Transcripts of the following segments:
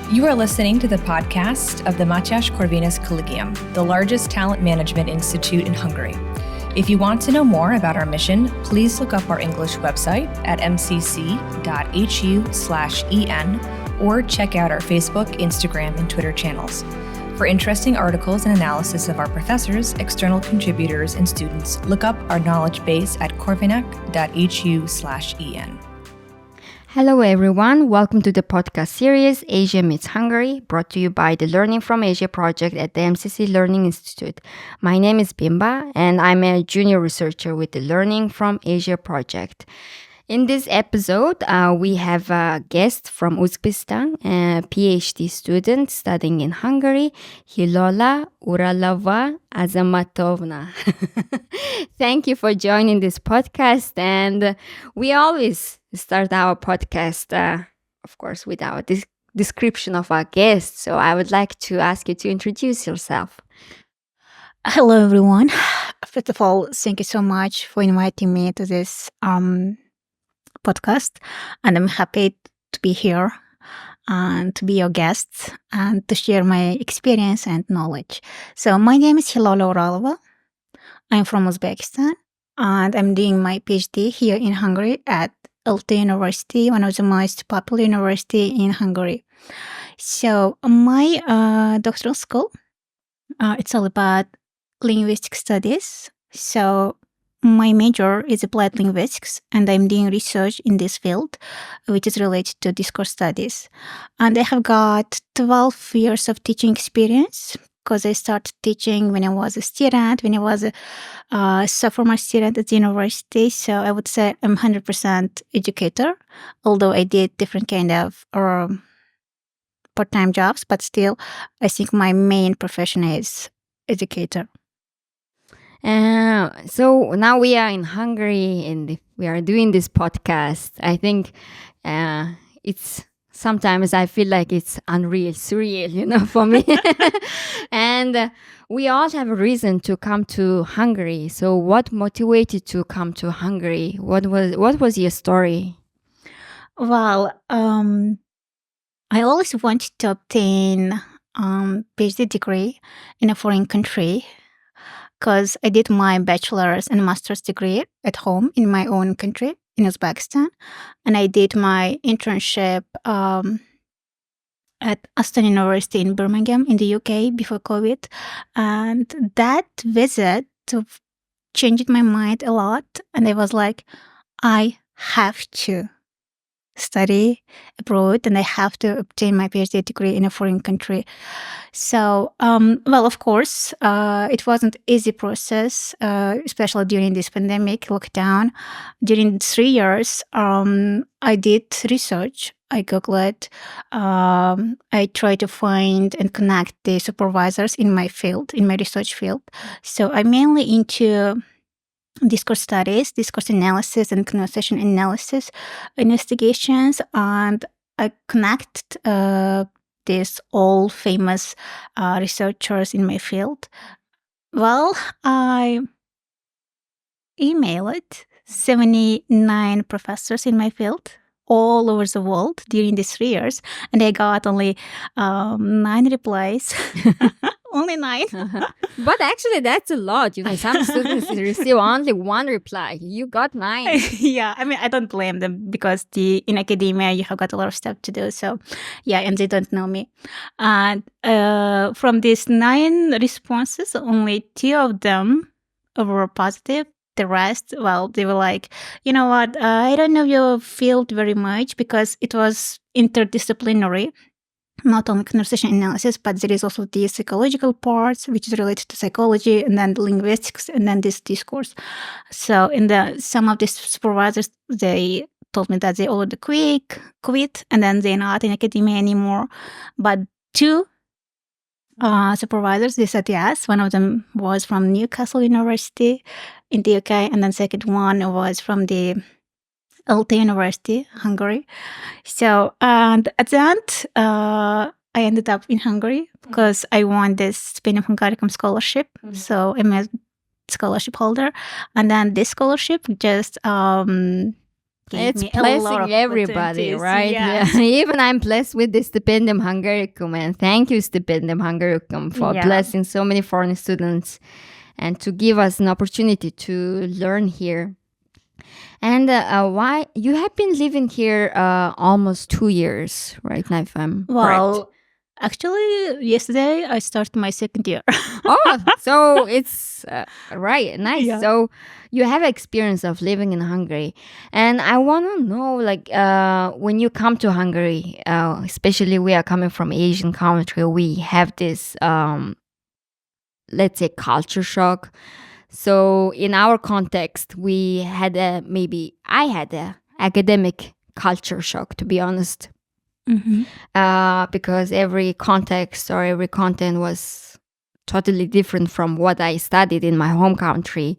You are listening to the podcast of the Mathias Corvinus Collegium, the largest talent management institute in Hungary. If you want to know more about our mission, please look up our English website at mcc.hu/en or check out our Facebook, Instagram, and Twitter channels. For interesting articles and analysis of our professors, external contributors, and students, look up our knowledge base at corvinus.hu/en. Hello everyone, welcome to the podcast series Asia Meets Hungary, brought to you by the Learning from Asia project at the MCC Learning Institute. My name is Bimba and I'm a junior researcher with the Learning from Asia project. In this episode, we have a guest from Uzbekistan, a PhD student studying in Hungary, Khilola Uralova Azamatovna. Thank you for joining this podcast, and we always start our podcast, of course, with our description of our guest. So I would like to ask you to introduce yourself. Hello, everyone. First of all, thank you so much for inviting me to this podcast, and I'm happy to be here and to be your guest and to share my experience and knowledge. So my name is Khilola Uralova. I'm from Uzbekistan and I'm doing my PhD here in Hungary at LT University, one of the most popular university in Hungary. So my doctoral school, it's all about linguistic studies. So my major is applied linguistics, and I'm doing research in this field, which is related to discourse studies. And I have got 12 years of teaching experience because I started teaching when I was a student, when I was a sophomore student at the university. So I would say I'm 100% educator, although I did different kind of part-time jobs, but still I think my main profession is educator. So now we are in Hungary and we are doing this podcast. I think it's sometimes I feel like it's unreal, surreal, for me. And we all have a reason to come to Hungary. So what motivated to come to Hungary? What was your story? Well, I always wanted to obtain PhD degree in a foreign country, because I did my bachelor's and master's degree at home in my own country, in Uzbekistan. And I did my internship at Aston University in Birmingham in the UK before COVID. And that visit changed my mind a lot. And I was like, I have to study abroad and I have to obtain my PhD degree in a foreign country. So, of course, it wasn't an easy process, especially during this pandemic lockdown. During 3 years, I did research. I Googled. I tried to find and connect the supervisors in my field, in my research field. So I'm mainly into discourse studies, discourse analysis, and conversation analysis investigations, and I connect these all famous researchers in my field. Well, I emailed 79 professors in my field all over the world during these 3 years, and I got only 9 replies. Only 9. But actually, that's a lot. Some students receive only 1 reply. You got 9. Yeah, I mean, I don't blame them because in academia, you have got a lot of stuff to do. So, yeah, and they don't know me. And from these 9 responses, only 2 of them were positive. The rest, they were like, you know what, I don't know your field very much because it was interdisciplinary. Not only conversation analysis, but there is also the psychological parts, which is related to psychology, and then the linguistics, and then this discourse. So some of these supervisors, they told me that they already quit, and then they're not in academia anymore. But 2 supervisors, they said yes. One of them was from Newcastle University in the UK, and then second one was from the LT University, Hungary. So, and at the end, I ended up in Hungary because I won this Spain of Hungarian scholarship. So I'm a scholarship holder. And then this scholarship just gave It's me a lot of blessing everybody, opportunities. right? Yes. Yeah. Even I'm blessed with the Stipendium Hungaricum, and thank you, Stipendium Hungaricum, for Yeah. blessing so many foreign students and to give us an opportunity to learn here. And why you have been living here almost 2 years, right now, if I'm correct? Well, actually, yesterday I started my second year. Oh, so it's right, nice. Yeah. So you have experience of living in Hungary, and I want to know, like, when you come to Hungary, especially we are coming from Asian country, we have this, let's say, culture shock. So in our context, we had I had a academic culture shock, to be honest, Mhm. because every context or every content was totally different from what I studied in my home country.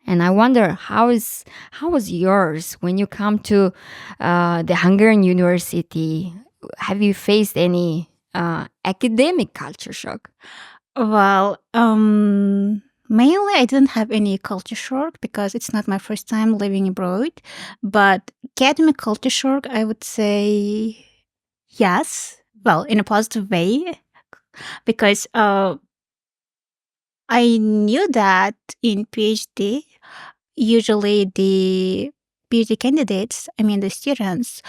And I wonder how was yours when you come to the Hungarian university? Have you faced any academic culture shock? Well, mainly I didn't have any culture shock because it's not my first time living abroad. But academic culture shock, I would say yes. Well, in a positive way, because I knew that in PhD, usually the PhD candidates, I mean the students,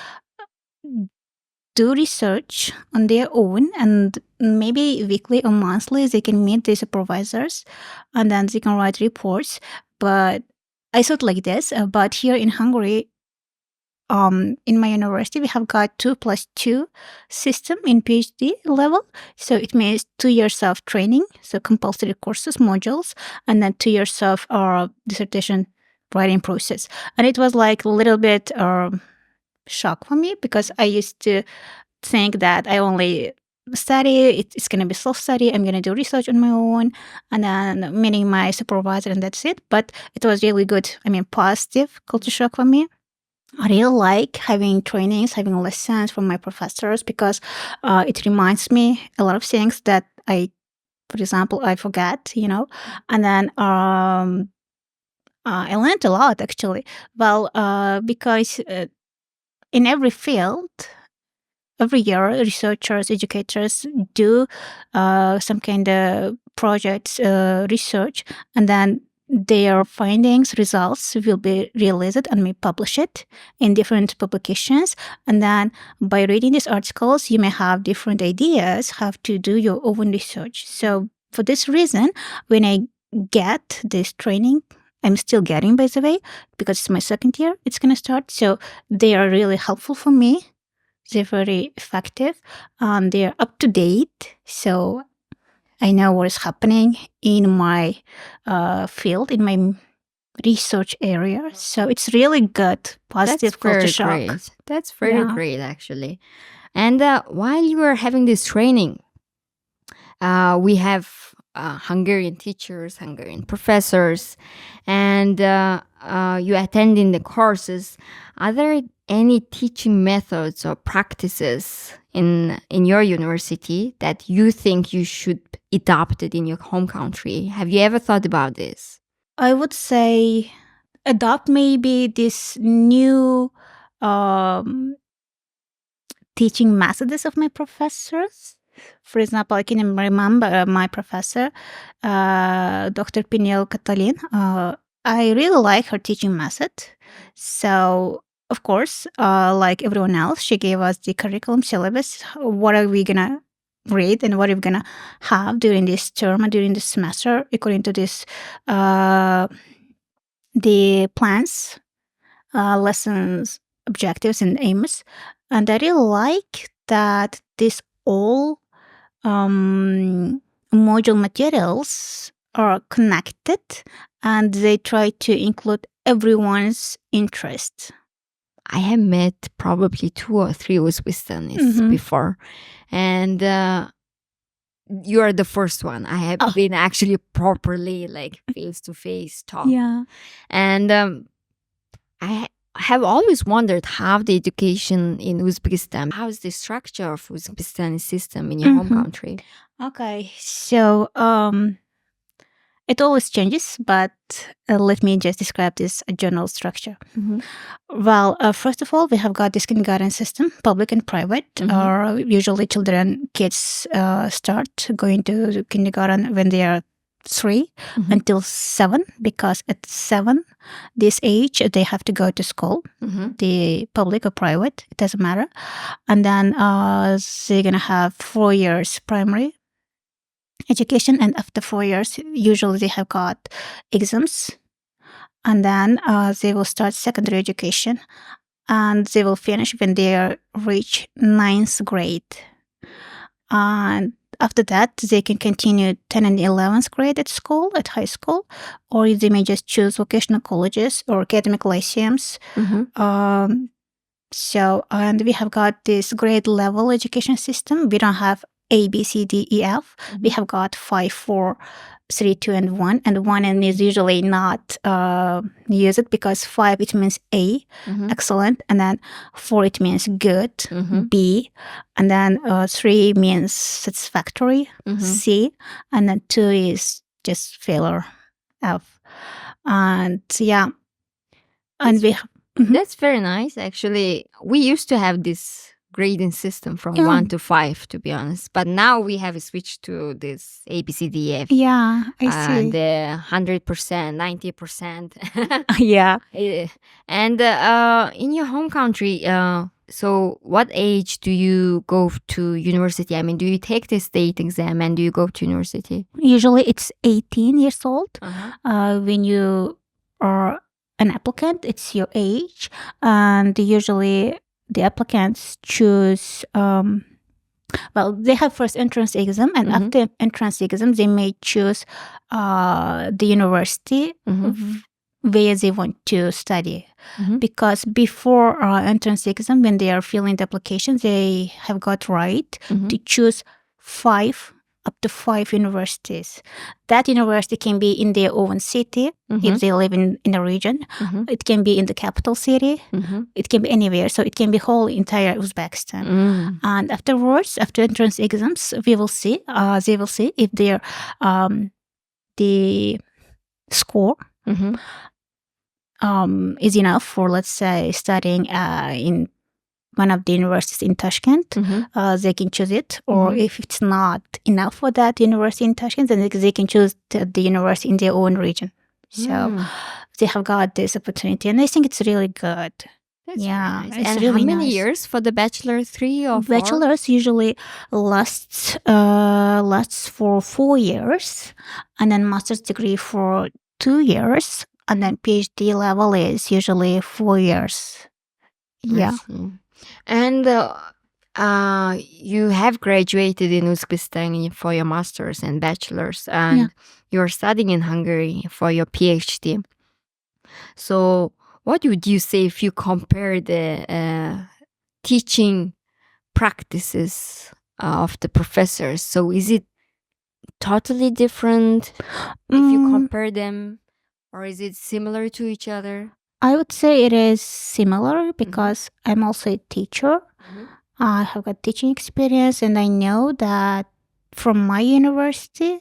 do research on their own, and maybe weekly or monthly they can meet the supervisors and then they can write reports. But I thought like this, but here in Hungary, in my university we have got 2+2 system in PhD level. So it means 2 years of training, so compulsory courses, modules, and then 2 years of dissertation writing process. And it was like a little bit shock for me because I used to think that I only study, it's going to be self-study, I'm going to do research on my own, and then meeting my supervisor, and that's it. But it was really good, positive culture shock for me. I really like having trainings, having lessons from my professors because it reminds me a lot of things that for example, I forget, and then I learned a lot actually. Well, because in every field, every year, researchers, educators do some kind of projects, research, and then their findings, results will be released and we publish it in different publications. And then by reading these articles, you may have different ideas how to do your own research. So for this reason, when I get this training, I'm still getting, by the way, because it's my second year, it's going to start. So they are really helpful for me. They're very effective. They're up to date. So I know what is happening in my field, in my research area. So it's really good, positive culture shock. Great. That's very Yeah. great, actually. And while you were having this training, we have Hungarian teachers, Hungarian professors, and you attending the courses. Are there any teaching methods or practices in your university that you think you should adopt it in your home country? Have you ever thought about this? I would say adopt maybe this new teaching methods of my professors. For example, I can remember my professor, Dr. Pinel Catalin. I really like her teaching method. So, of course, like everyone else, she gave us the curriculum syllabus. What are we going to read and what are we going to have during this term and during this semester according to this, the plans, lessons, objectives, and aims. And I really like that this all module materials are connected and they try to include everyone's interest. I have met probably 2 or 3 Uzbekistanis before, and you are the first one. I have been actually properly like face-to-face talk. Yeah. And I have always wondered how the education in Uzbekistan, how is the structure of Uzbekistani system in your home country? Okay, so It always changes, but let me just describe this general structure. Well, first of all, we have got this kindergarten system, public and private. Usually kids start going to kindergarten when they are 3 until 7, because at 7, this age, they have to go to school, the public or private, it doesn't matter. And then they're going to have 4 years primary education, and after 4 years, usually they have got exams. And then they will start secondary education, and they will finish when they reach 9th grade. And after that, they can continue 10th and 11th grade at school, at high school, or they may just choose vocational colleges or academic lyceums. And we have got this grade level education system. We don't have A, B, C, D, E, F. We have got 5, 4, 3, 2, and 1. And 1 is usually not used, because 5, it means A, excellent. And then 4, it means good, B. And then 3 means satisfactory, C. And then 2 is just failure, F. And yeah. And we That's very nice. Actually, we used to have this grading system from 1 to 5, to be honest. But now we have switched to this A, B, C, D, F. Yeah, I see. The 100%, 90%. Yeah. And in your home country, so what age do you go to university? I mean, do you take the state exam and do you go to university? Usually it's 18 years old. When you are an applicant, it's your age. And usually the applicants choose, they have first entrance exam, and after entrance exam, they may choose the university where they want to study. Because before entrance exam, when they are filling the application, they have got right to choose 5, up to 5 universities. That university can be in their own city, if they live in a region. It can be in the capital city. It can be anywhere. So it can be whole entire Uzbekistan. And afterwards, after entrance exams, they will see if their the score is enough for, let's say, studying in one of the universities in Tashkent. They can choose it. Or if it's not enough for that university in Tashkent, then they can choose the university in their own region. So they have got this opportunity, and I think it's really good. That's yeah, nice. it's And really how many nice. years for the bachelor? 3 or 4? Bachelor's usually lasts for 4 years, and then master's degree for 2 years, and then PhD level is usually 4 years. Yeah. And you have graduated in Uzbekistan for your master's and bachelor's, and you're studying in Hungary for your PhD. So what would you say if you compare the teaching practices of the professors? So is it totally different if you compare them, or is it similar to each other? I would say it is similar, because I'm also a teacher. I have got teaching experience, and I know that from my university,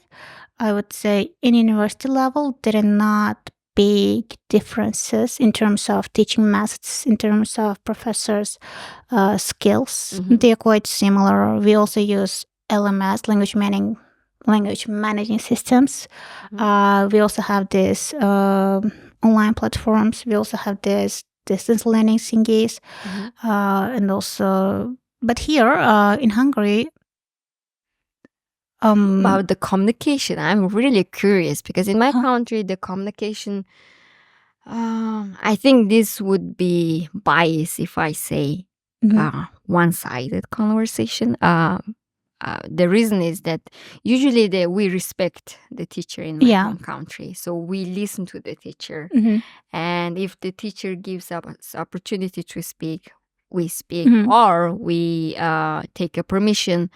I would say in university level, there are not big differences in terms of teaching methods, in terms of professors' skills. They are quite similar. We also use LMS, language managing systems. We also have this online platforms. We also have this distance learning thingies. And also, but here in Hungary, about the communication, I'm really curious, because in my country, the communication, I think this would be bias if I say one-sided conversation. The reason is that usually we respect the teacher in my home country. So we listen to the teacher. And if the teacher gives us opportunity to speak, we speak, or we take a permission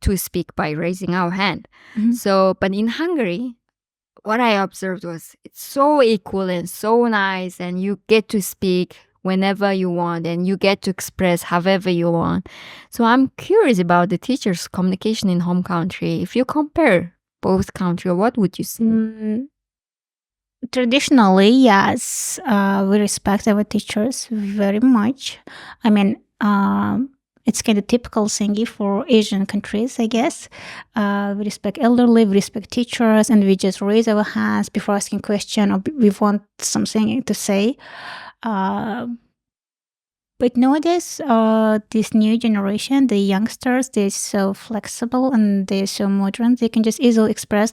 to speak by raising our hand. So, but in Hungary, what I observed was it's so equal and so nice, and you get to speak whenever you want, and you get to express however you want. So I'm curious about the teachers' communication in home country. If you compare both countries, what would you say? Traditionally, yes, we respect our teachers very much. I mean, it's kind of typical thingy for Asian countries, I guess. We respect elderly, we respect teachers, and we just raise our hands before asking question or we want something to say. But nowadays, this new generation, the youngsters, they're so flexible and they're so modern. They can just easily express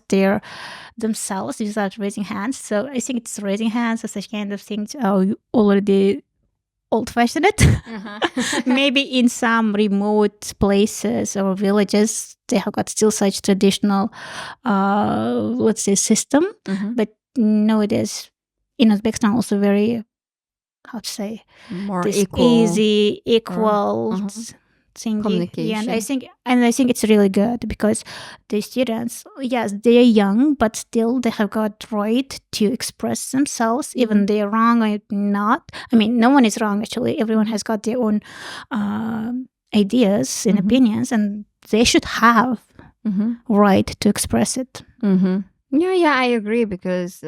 themselves without raising hands. So I think it's raising hands or such kind of things are already old-fashioned. Maybe in some remote places or villages, they have got still such traditional, let's say, system. But nowadays, in Uzbekistan, also very, how to say, More this equal equal thingy. communication. Yeah, and I think it's really good because the students, yes, they are young, but still they have got right to express themselves, even they're wrong or not. I mean, no one is wrong actually. Everyone has got their own ideas and opinions, and they should have right to express it. Yeah, I agree because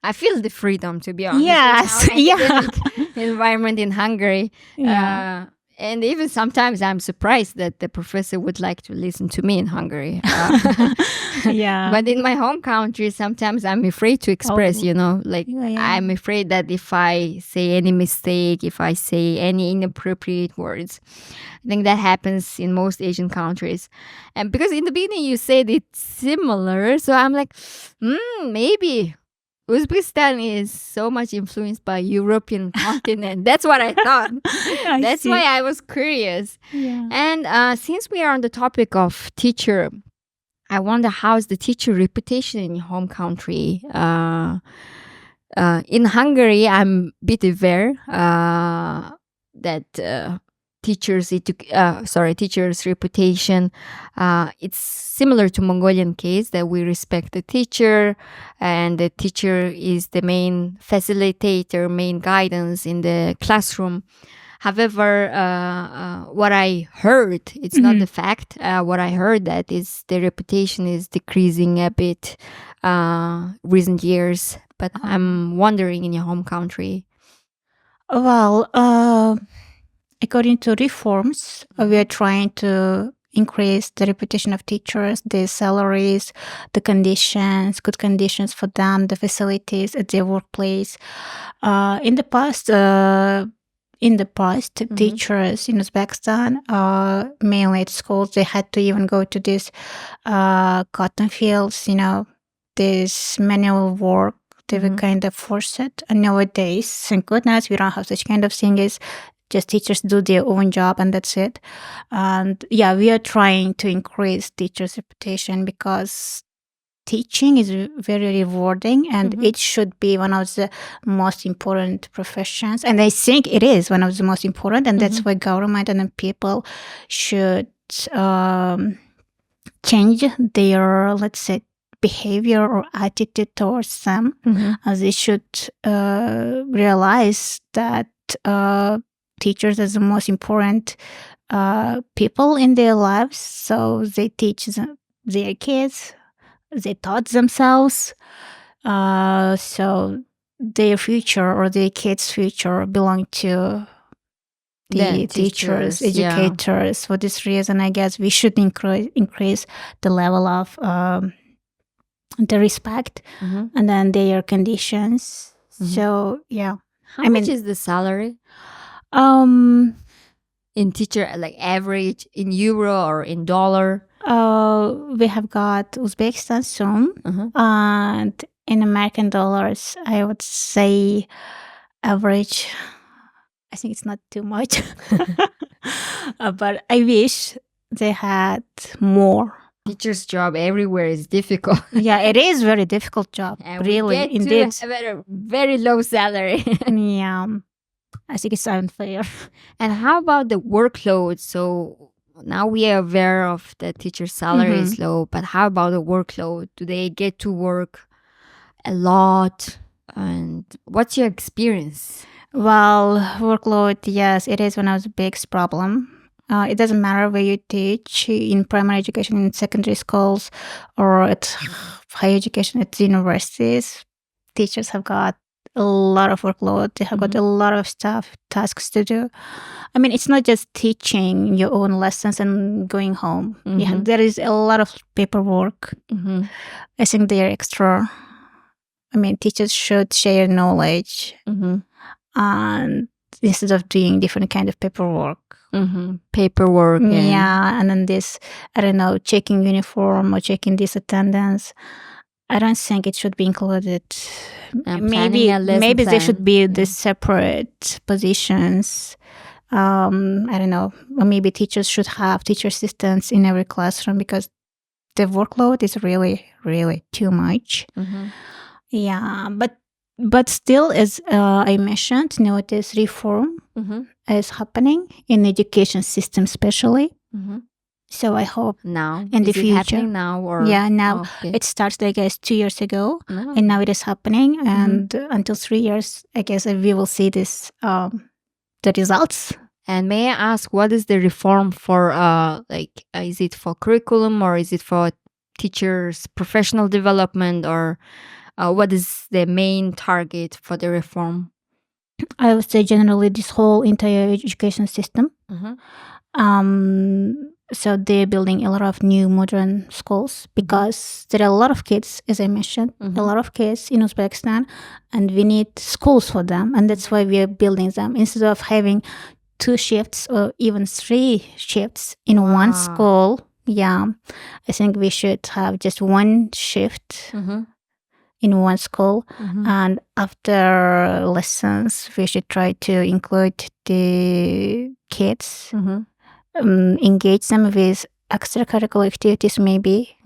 I feel the freedom, to be honest. Yes, in our academic environment in Hungary. Yeah. And even sometimes I'm surprised that the professor would like to listen to me in Hungary. Yeah. But in my home country, sometimes I'm afraid to express, like Yeah. I'm afraid that if I say any mistake, if I say any inappropriate words, I think that happens in most Asian countries. And because in the beginning you said it's similar, so I'm like, maybe Uzbekistan is so much influenced by European continent. That's what I thought. That's why I was curious. Yeah. And since we are on the topic of teacher, I wonder how's the teacher reputation in your home country? In Hungary, I'm a bit aware that teachers' reputation. It's similar to Mongolian case that we respect the teacher, and the teacher is the main facilitator, main guidance in the classroom. However, what I heard, it's not the fact. What I heard that is the reputation is decreasing a bit recent years. But I'm wondering in your home country. Well, according to reforms, we are trying to increase the reputation of teachers, the salaries, the conditions, good conditions for them, the facilities at their workplace. In the past, teachers in Uzbekistan, mainly at schools, they had to even go to these cotton fields, this manual work. They were kind of forced. And nowadays, thank goodness, we don't have such kind of things. Just teachers do their own job and that's it. And yeah, we are trying to increase teachers' reputation because teaching is very rewarding and it should be one of the most important professions. And I think it is one of the most important, and that's why government and then people should change their, let's say, behavior or attitude towards them. As they should realize that teachers are the most important people in their lives. So they teach their kids, they taught themselves. So their future or their kids' future belong to the teachers, educators. For this reason, I guess we should increase the level of the respect and then their conditions. So yeah. How much is the salary? In teacher, like average in euro or in dollar? We have got Uzbekistan soon, and in American dollars, I would say average. I think it's not too much, but I wish they had more. Teacher's job everywhere is difficult. Yeah, it is very difficult job. And really, we get indeed. To have a very low salary. Yeah, I think it's unfair. And how about the workload? So now we are aware of the teacher's salary is low, but how about the workload? Do they get to work a lot? And what's your experience? Well, workload, yes, it is one of the biggest problem. It doesn't matter where you teach, in primary education, in secondary schools, or at higher education at universities. teachers have got a lot of workload. They have got a lot of tasks to do. I mean, it's not just teaching your own lessons and going home. Yeah, there is a lot of paperwork. I think they're extra. I mean, teachers should share knowledge and instead of doing different kind of paperwork. Paperwork. Yeah, and then this, I don't know, checking uniform or checking this attendance. I don't think it should be included. Maybe there should be the separate positions. I don't know. Or maybe teachers should have teacher assistants in every classroom because the workload is really, really too much. Yeah, but still, as I mentioned, notice reform is happening in education system, especially. So I hope now in the future. Happening now, or now it started, I guess, 2 years ago, and now it is happening. And until 3 years, I guess we will see this the results. And may I ask, what is the reform for? Is it for curriculum or is it for teachers' professional development, or what is the main target for the reform? I would say generally this whole entire education system. So they're building a lot of new modern schools because there are a lot of kids, as I mentioned, a lot of kids in Uzbekistan, and we need schools for them. And that's why we are building them. Instead of having 2 shifts or even 3 shifts in one school, I think we should have just 1 shift in one school. And after lessons, we should try to include the kids. Engage them with extracurricular activities, maybe.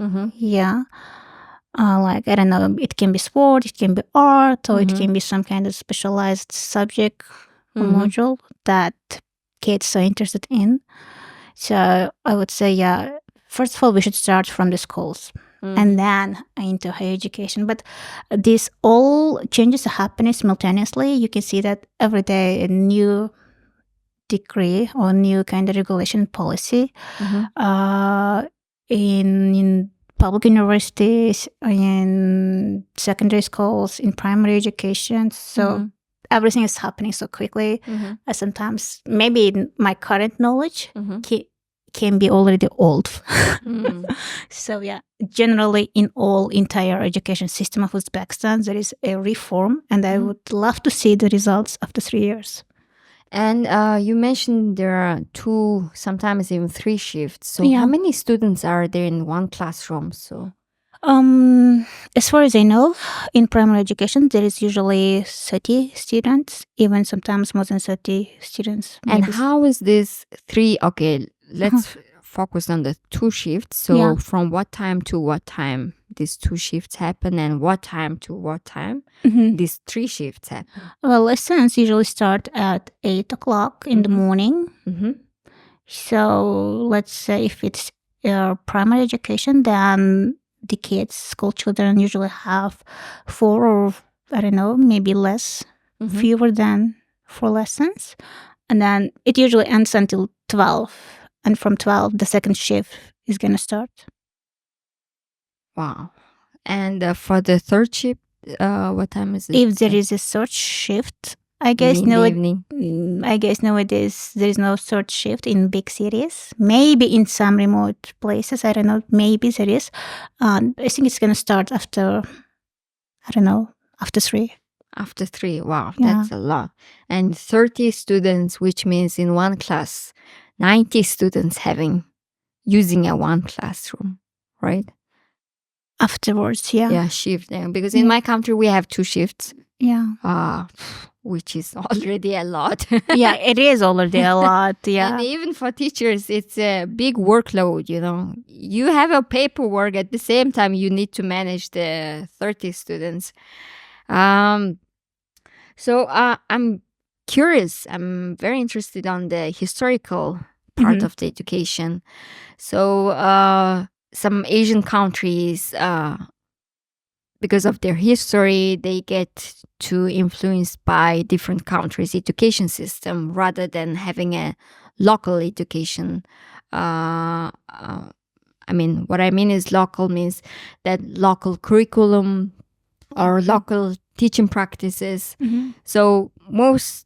Like, I don't know, it can be sport, it can be art, or it can be some kind of specialized subject or module that kids are interested in. So I would say, first of all, we should start from the schools and then into higher education. But these all changes are happening simultaneously. You can see that every day a new decree or new kind of regulation policy in public universities, in secondary schools, in primary education. So everything is happening so quickly. Sometimes maybe my current knowledge can be already old. So generally in all entire education system of Uzbekistan, there is a reform, and I would love to see the results after 3 years. And you mentioned there are 2, sometimes even 3 shifts. So how many students are there in one classroom? So, as far as I know, in primary education, there is usually 30 students, even sometimes more than 30 students. And how is this 3? Okay, let's focus on the 2 shifts. So from what time to what time these 2 shifts happen, and what time to what time these 3 shifts happen? Well, lessons usually start at 8 o'clock in the morning. So let's say if it's primary education, then the kids, school children, usually have 4 or, I don't know, maybe less, fewer than 4 lessons. And then it usually ends until 12. And from 12, the second shift is going to start. Wow. And for the third shift, what time is it? If there is a third shift, I guess I guess nowadays there is no third shift in big cities. Maybe in some remote places, I don't know. Maybe there is. I think it's going to start after, I don't know, after 3. After 3, wow, that's a lot. And 30 students, which means in one class, 90 students using a one classroom, right? Afterwards, shift. Because in my country we have 2 shifts. Which is already a lot. It is already a lot. And even for teachers, it's a big workload. You have a paperwork at the same time. You need to manage the 30 students. So I'm curious. I'm very interested on the historical part of the education. So some Asian countries, because of their history, they get to influenced by different countries' education system rather than having a local education. I mean, what I mean is local means that local curriculum or local teaching practices. Mhm. So most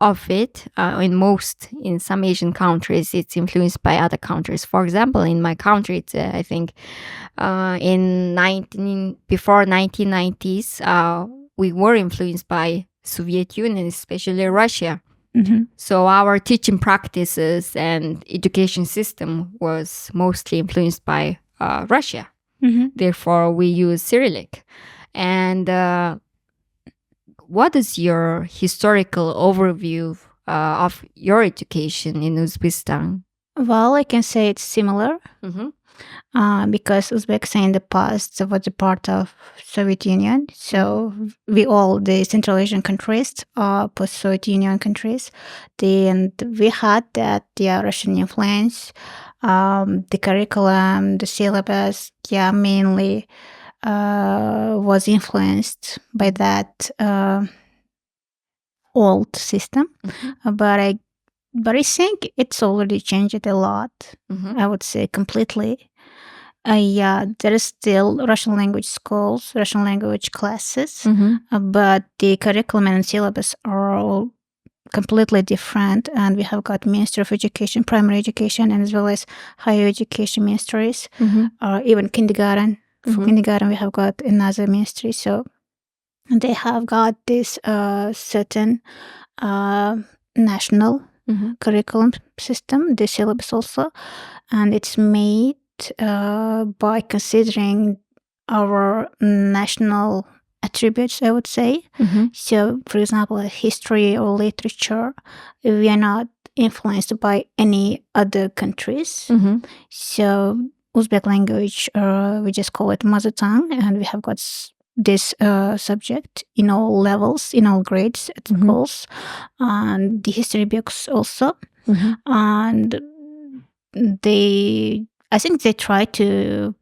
of it, in some Asian countries, it's influenced by other countries. For example, in my country, it's, I think before 1990s, we were influenced by Soviet Union, especially Russia. Mhm. So our teaching practices and education system was mostly influenced by Russia. Mhm. Therefore, we use Cyrillic. And what is your historical overview of your education in Uzbekistan? Well, I can say it's similar because Uzbekistan in the past was a part of Soviet Union. So we all, the Central Asian countries, are post-Soviet Union countries. And we had that, Russian influence. The curriculum, the syllabus, mainly was influenced by that old system. But I think it's already changed a lot. I would say completely. There is still Russian language schools, Russian language classes, but the curriculum and syllabus are all completely different. And we have got Ministry of Education, primary education, and as well as higher education ministries, or even kindergarten. For kindergarten, we have got another ministry. So they have got this certain national curriculum system, the syllabus also, and it's made by considering our national attributes, I would say. So, for example, history or literature, we are not influenced by any other countries. So, Uzbek language, we just call it mother tongue, and we have got this subject in all levels, in all grades at schools, and the history books also. And I think they try to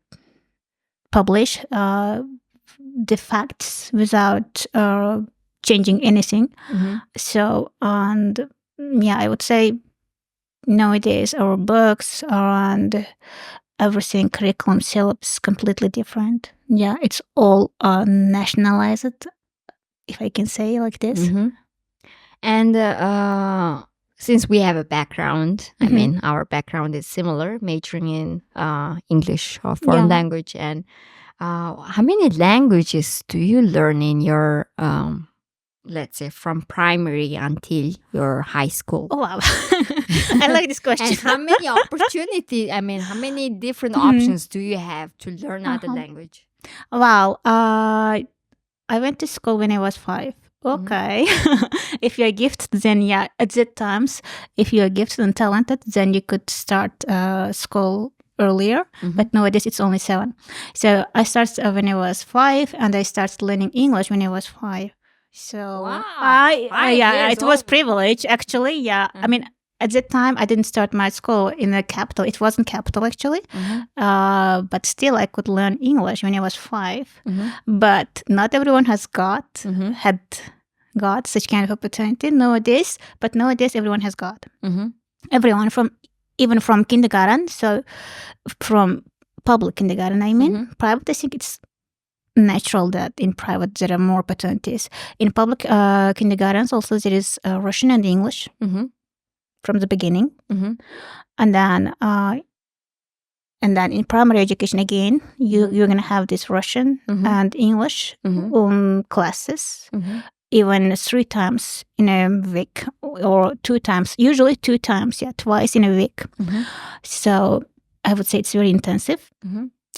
publish the facts without changing anything. So, and I would say nowadays our books and everything, curriculum, syllabus, completely different. Yeah, it's all nationalized, if I can say like this. And since we have a background, I mean, our background is similar, majoring in English or foreign language. And how many languages do you learn in your, let's say, from primary until your high school? Oh, wow. I like this question. And how many opportunities, how many different options do you have to learn other language? Wow. I went to school when I was 5. Okay. If you're gifted, then at that times, if you're gifted and talented, then you could start school earlier. But nowadays it's only 7. So I started when I was 5, and I started learning English when I was 5. So wow, it was privilege actually. Yeah, I mean, at that time I didn't start my school in the capital. It wasn't capital actually, but still I could learn English when I was 5. But not everyone had got such kind of opportunity nowadays. But nowadays everyone has got everyone even from kindergarten. So from public kindergarten, I mean, private. I think it's natural that in private there are more opportunities. In public kindergartens also there is Russian and English from the beginning, and then in primary education again you're gonna have this Russian and English classes, even 3 times in a week or 2 times, usually 2 times, twice in a week. So I would say it's very intensive.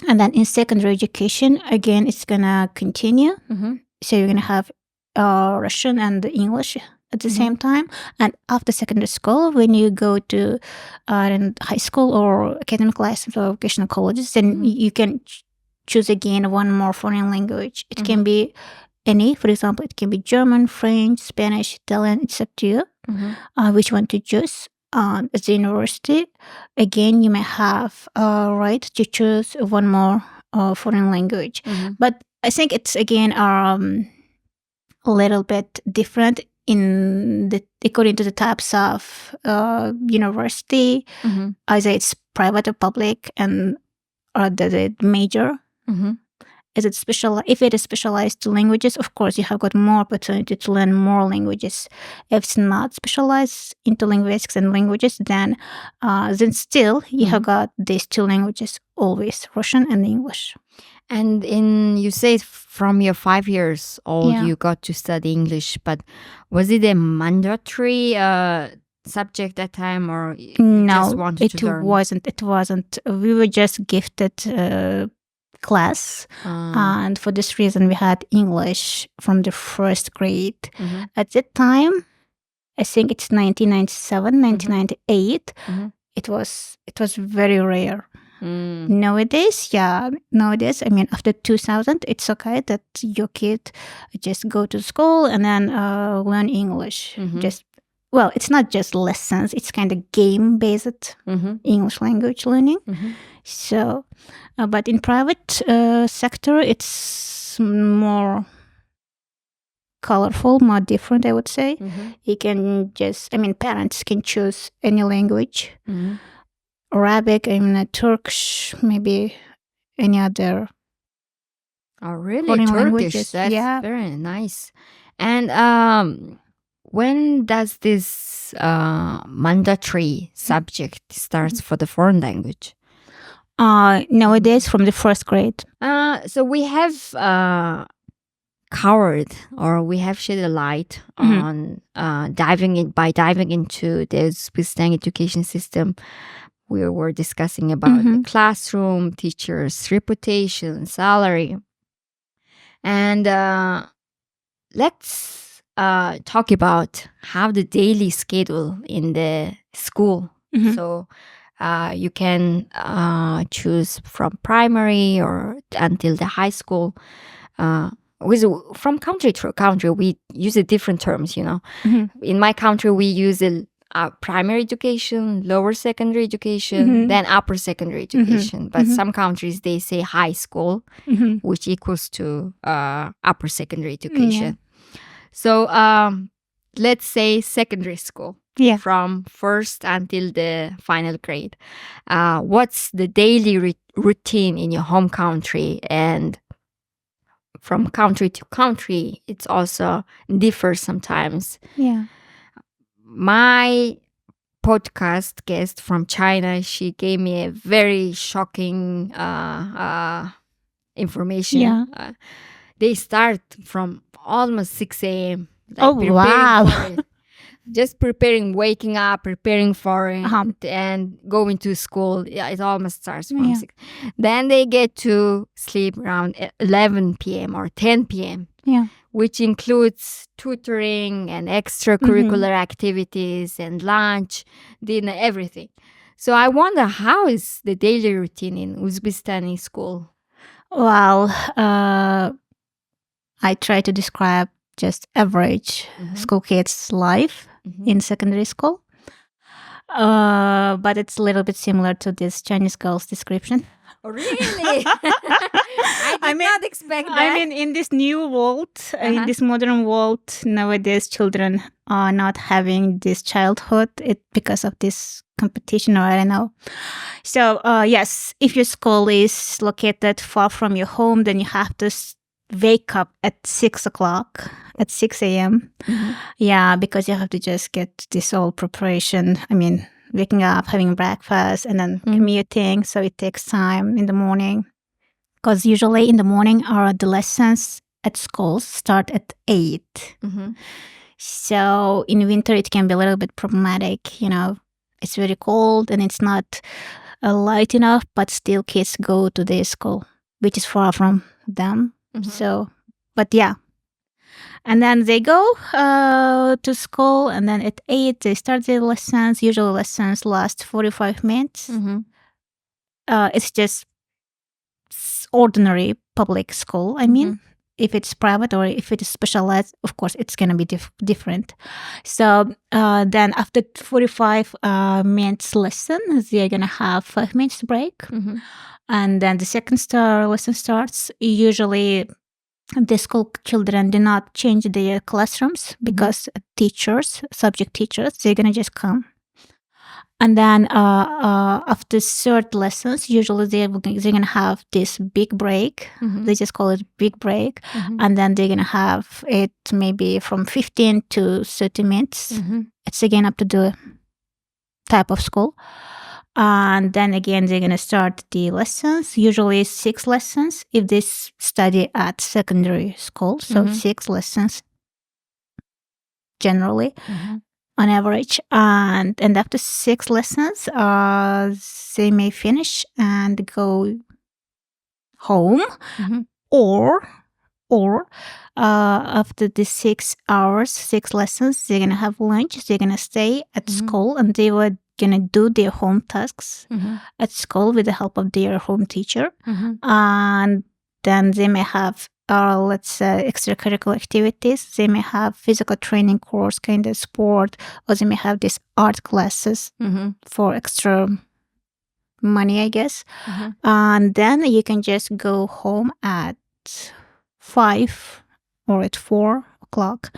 And then in secondary education, again, it's gonna continue. So you're gonna have Russian and English at the same time. And after secondary school, when you go to high school or academic license or vocational colleges, then you can choose again one more foreign language. It can be any, for example, it can be German, French, Spanish, Italian. It's up to you which one to choose. At the university, again, you may have right to choose one more foreign language. But I think it's again a little bit different according to the types of university, either it's private or public, and or the major. Is it if it is specialized to languages, of course, you have got more opportunity to learn more languages. If it's not specialized into linguistics and languages, then still you have got these two languages always, Russian and English. And you say from your 5 years old, Yeah. you got to study English, but was it a mandatory subject that time, or you just wanted to learn? It wasn't. We were just gifted class, and for this reason, we had English from the first grade. At that time, I think it's 1997, 1998. It was very rare. Nowadays, I mean, after 2000, it's okay that your kid just go to school and then learn English. It's not just lessons, it's kind of game-based English language learning. So, but in private sector, it's more colorful, more different, I would say. You can parents can choose any language. Arabic, Turkish, maybe any other. Oh, really? foreign Turkish? languages. That's very nice. And when does this mandatory subject starts for the foreign language? Nowadays, from the first grade. So we have covered, or we have shed a light on diving into the Uzbekistan education system. We were discussing about the classroom, teachers' reputation, salary. And let's talk about how the daily schedule in the school. So you can choose from primary or until the high school. From country to country, we use different terms, In my country, we use primary education, lower secondary education, then upper secondary education. But some countries, they say high school, which equals to upper secondary education. So let's say secondary school, from first until the final grade. What's the daily routine in your home country? And from country to country, it's also differs sometimes. Yeah. My podcast guest from China, she gave me a very shocking information. Yeah. They start from almost 6 a.m. Wow. Just preparing, waking up, preparing for it, and going to school. Yeah, it almost starts from 6. Then they get to sleep around 11 p.m. or 10 p.m. Yeah. Which includes tutoring and extracurricular activities and lunch, dinner, everything. So I wonder, how is the daily routine in Uzbekistani school? Well, I try to describe just average school kids' life in secondary school. But it's a little bit similar to this Chinese girl's description. Oh, really? I did not expect that. In this new world, in this modern world, nowadays children are not having this childhood because of this competition, or I don't know. So, yes, if your school is located far from your home, then you have to wake up at 6 o'clock, at 6 a.m. Yeah, because you have to just get this whole preparation. Waking up, having breakfast, and then commuting. So it takes time in the morning. Because usually in the morning, the lessons at schools start at 8. So in winter, it can be a little bit problematic. It's very cold and it's not light enough, but still kids go to their school, which is far from them. So, but yeah. And then they go to school, and then at 8 they start their lessons. Usually lessons last 45 minutes. It's just ordinary public school. If it's private or if it is specialized, of course, it's going to be different. So then after 45 minutes lesson, they're going to have 5 minutes break. And then the second lesson starts. Usually the school children do not change their classrooms because subject teachers, they're going to just come. And then after third lessons, usually they're going to have this big break. They just call it big break. And then they're going to have it maybe from 15 to 30 minutes. It's again up to the type of school. And then again, they're going to start the lessons, usually 6 lessons if they study at secondary school. So 6 lessons generally. On average, and after 6 lessons, they may finish and go home, or after the 6 hours, 6 lessons, they're gonna have lunch. They're gonna stay at school, and they were gonna do their home tasks at school with the help of their home teacher, and then they may have let's say extracurricular activities. They may have physical training course, kind of sport, or they may have these art classes for extra money, I guess. And then you can just go home at 5 or at 4 o'clock.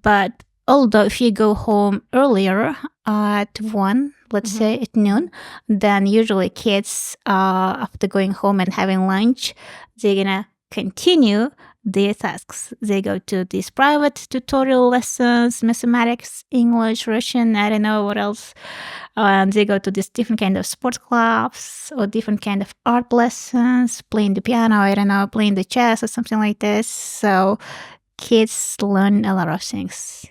But although if you go home earlier at 1, let's say at noon, then usually kids, after going home and having lunch, they're gonna continue their tasks. They go to these private tutorial lessons, mathematics, English, Russian, I don't know what else. And they go to these different kind of sports clubs or different kind of art lessons, playing the piano, I don't know, playing the chess or something like this. So kids learn a lot of things.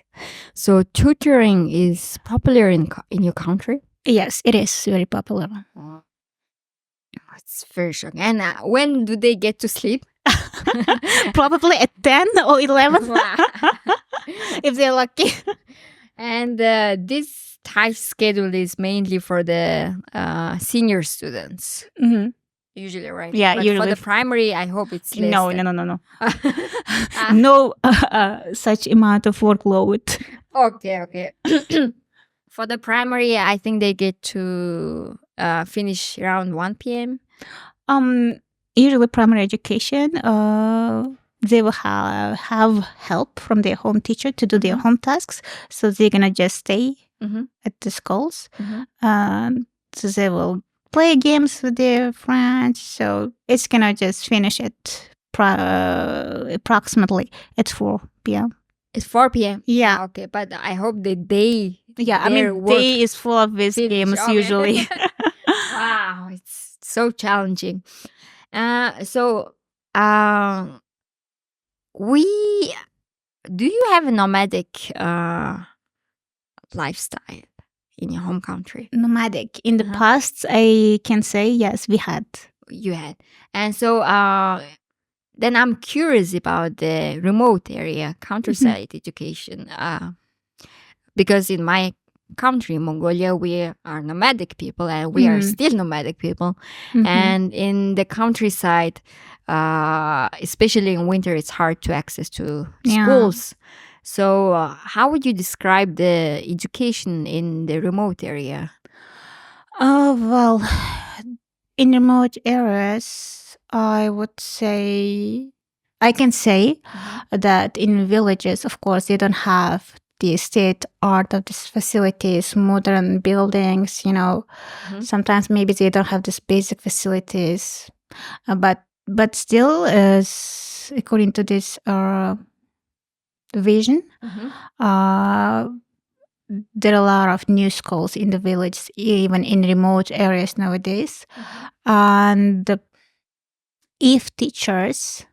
So tutoring is popular in your country? Yes, it is very popular. It's very shocking. And when do they get to sleep? Probably at 10 or 11 if they're lucky. And this tight schedule is mainly for the senior students. Usually, right? Yeah, but usually. For the primary, I hope it's less. No. No such amount of workload. Okay. For the primary, I think they get to finish around 1 p.m. Usually primary education, they will have help from their home teacher to do their home tasks. So they're going to just stay at the schools. So they will play games with their friends. So it's going to just finish at approximately at 4 p.m. It's 4 p.m.? Yeah. Okay, but I hope the day... Yeah, I mean, day is full of these games usually. Wow, it's so challenging. Do you have a nomadic lifestyle in your home country? Nomadic. In the past, I can say, yes, we had. You had. And so then I'm curious about the remote area, countryside education. Because in my country, Mongolia, we are nomadic people, and we are still nomadic people. And in the countryside, especially in winter, it's hard to access to schools. So how would you describe the education in the remote area? Well, in remote areas, I can say that in villages, of course, they don't have the state art of these facilities, modern buildings, Sometimes maybe they don't have these basic facilities. But still, according to this vision, there are a lot of new schools in the village, even in remote areas nowadays. And if teachers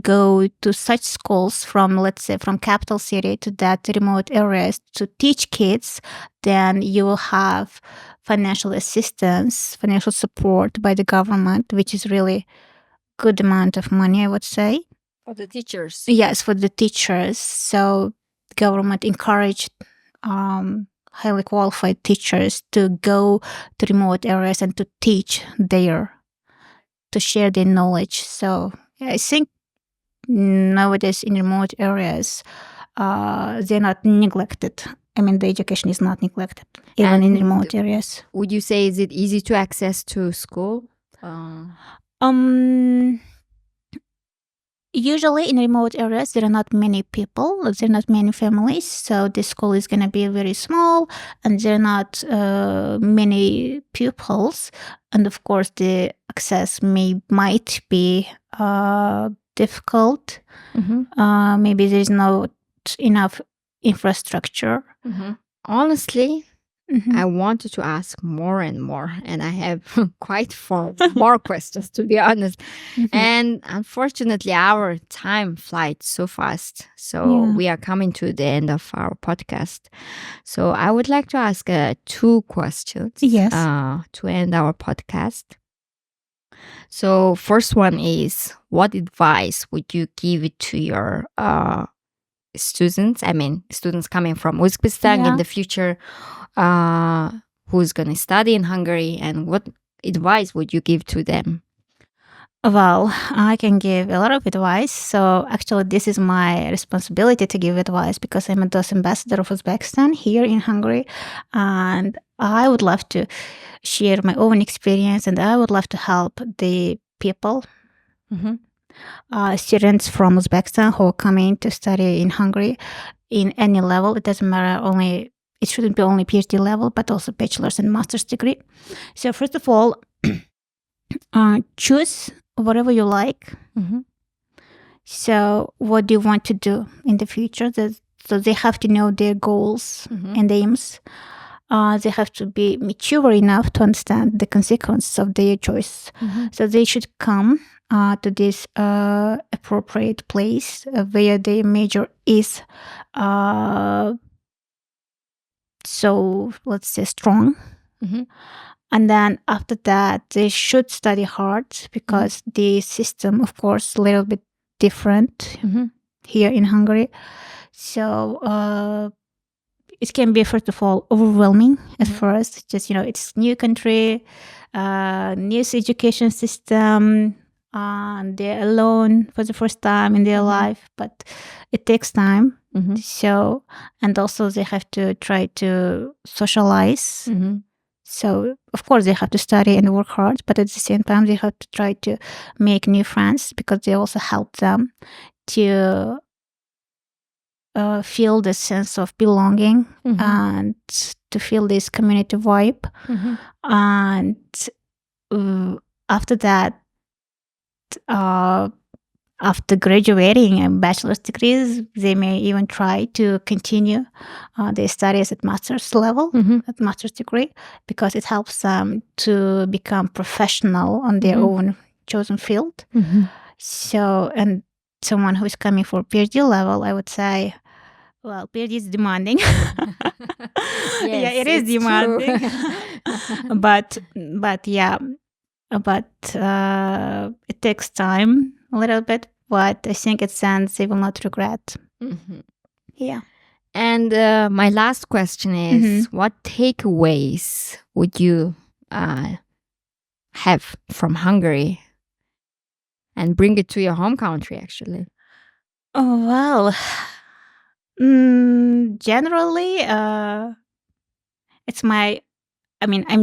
go to such schools from, let's say, from capital city to that remote areas to teach kids, then you will have financial assistance, financial support by the government, which is really good amount of money, I would say. For the teachers? Yes, for the teachers. So the government encouraged highly qualified teachers to go to remote areas and to teach there, to share their knowledge. So I think nowadays in remote areas, they're not neglected. I mean, the education is not neglected, even in remote areas. Would you say, is it easy to Usually in remote areas, there are not many people, there are not many families. So the school is going to be very small and there are not many pupils. And of course, the access might be difficult. Maybe there's not enough infrastructure. Honestly, I wanted to ask more and more, and I have quite more questions, to be honest. And unfortunately, our time flies so fast. So we are coming to the end of our podcast. So I would like to ask 2 questions to end our podcast. So first one is, what advice would you give to your students? I mean, students coming from Uzbekistan in the future, who's going to study in Hungary, and what advice would you give to them? Well, I can give a lot of advice. So actually, this is my responsibility to give advice because I'm a DOS ambassador of Uzbekistan here in Hungary. And I would love to share my own experience and I would love to help the people, students from Uzbekistan who are coming to study in Hungary in any level. It doesn't matter it shouldn't be only PhD level, but also bachelor's and master's degree. So first of all, choose whatever you like. So what do you want to do in the future? So they have to know their goals and aims. They have to be mature enough to understand the consequences of their choice. So they should come to this appropriate place where their major is so, let's say, strong. And then after that, they should study hard because the system, of course, a little bit different here in Hungary. So it can be, first of all, overwhelming at first. Just, it's new country, new education system, and they're alone for the first time in their life, but it takes time. So, and also they have to try to socialize. So, of course, they have to study and work hard, but at the same time, they have to try to make new friends because they also help them to feel the sense of belonging and to feel this community vibe. And after that, after graduating and bachelor's degrees, they may even try to continue their studies at master's level, at master's degree, because it helps them to become professional on their own chosen field. So, and someone who is coming for PhD level, I would say, well, PhD is demanding. Yes, it is demanding. but it takes time a little bit, but I think at the end they will not regret. Yeah. And my last question is, what takeaways would you have from Hungary and bring it to your home country, actually? Oh, well, generally, I'm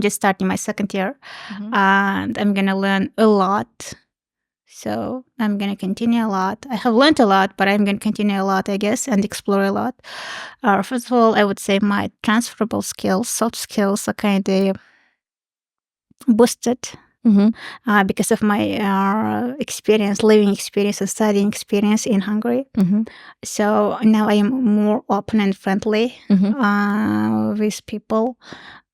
just starting my second year and I'm going to learn a lot. So I'm going to continue a lot. I have learned a lot, but I'm going to continue a lot, I guess, and explore a lot. First of all, I would say my transferable skills, soft skills are kind of boosted because of my experience, living experience and studying experience in Hungary. So now I am more open and friendly with people.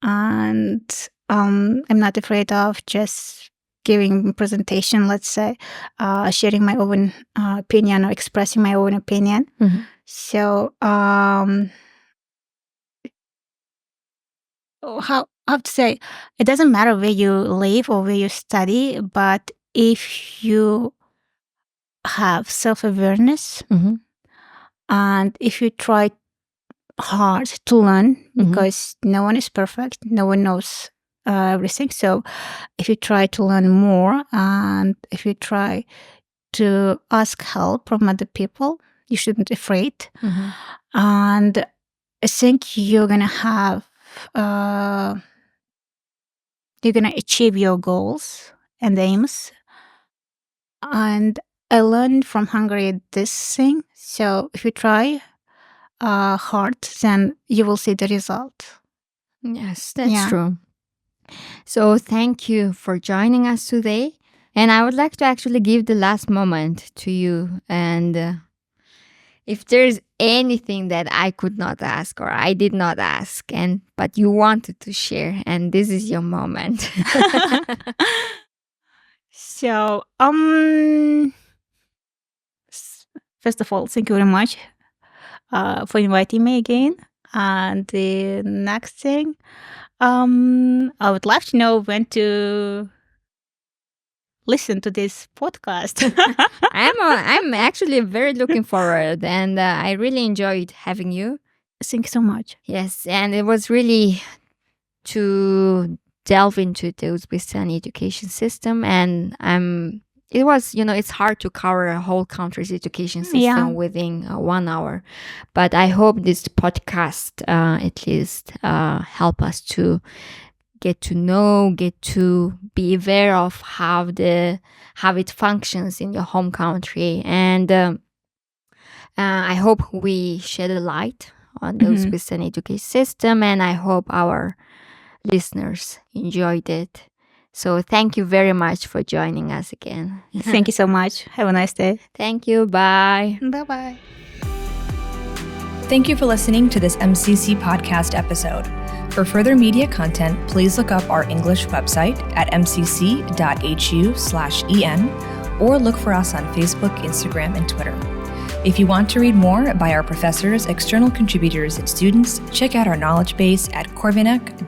And I'm not afraid of just giving presentation, let's say, sharing my own opinion or expressing my own opinion. So how to say, it doesn't matter where you live or where you study, but if you have self-awareness and if you try hard to learn, because no one is perfect, no one knows everything. So if you try to learn more and if you try to ask help from other people, you shouldn't be afraid. And I think you're gonna have you're gonna achieve your goals and aims. And I learned from Hungary this thing. So if you try hard, then you will see the result. Yes, that's true. So thank you for joining us today. And I would like to actually give the last moment to you. And if there's anything that I could not ask or I did not ask, but you wanted to share, and this is your moment. So, first of all, thank you very much for inviting me again. And the next thing, I would love to know when to listen to this podcast. I'm actually very looking forward, and I really enjoyed having you. Thank you so much. Yes, and it was really to delve into the Uzbekistan education system, and it was, it's hard to cover a whole country's education system within 1 hour, but I hope this podcast at least help us to get to know, get to be aware of how it functions in your home country, and I hope we shed a light on the Uzbekistan education system, and I hope our listeners enjoyed it. So thank you very much for joining us again. Thank you so much. Have a nice day. Thank you. Bye. Bye-bye. Thank you for listening to this MCC podcast episode. For further media content, please look up our English website at mcc.hu/en or look for us on Facebook, Instagram, and Twitter. If you want to read more by our professors, external contributors, and students, check out our knowledge base at corvinus.hu/en.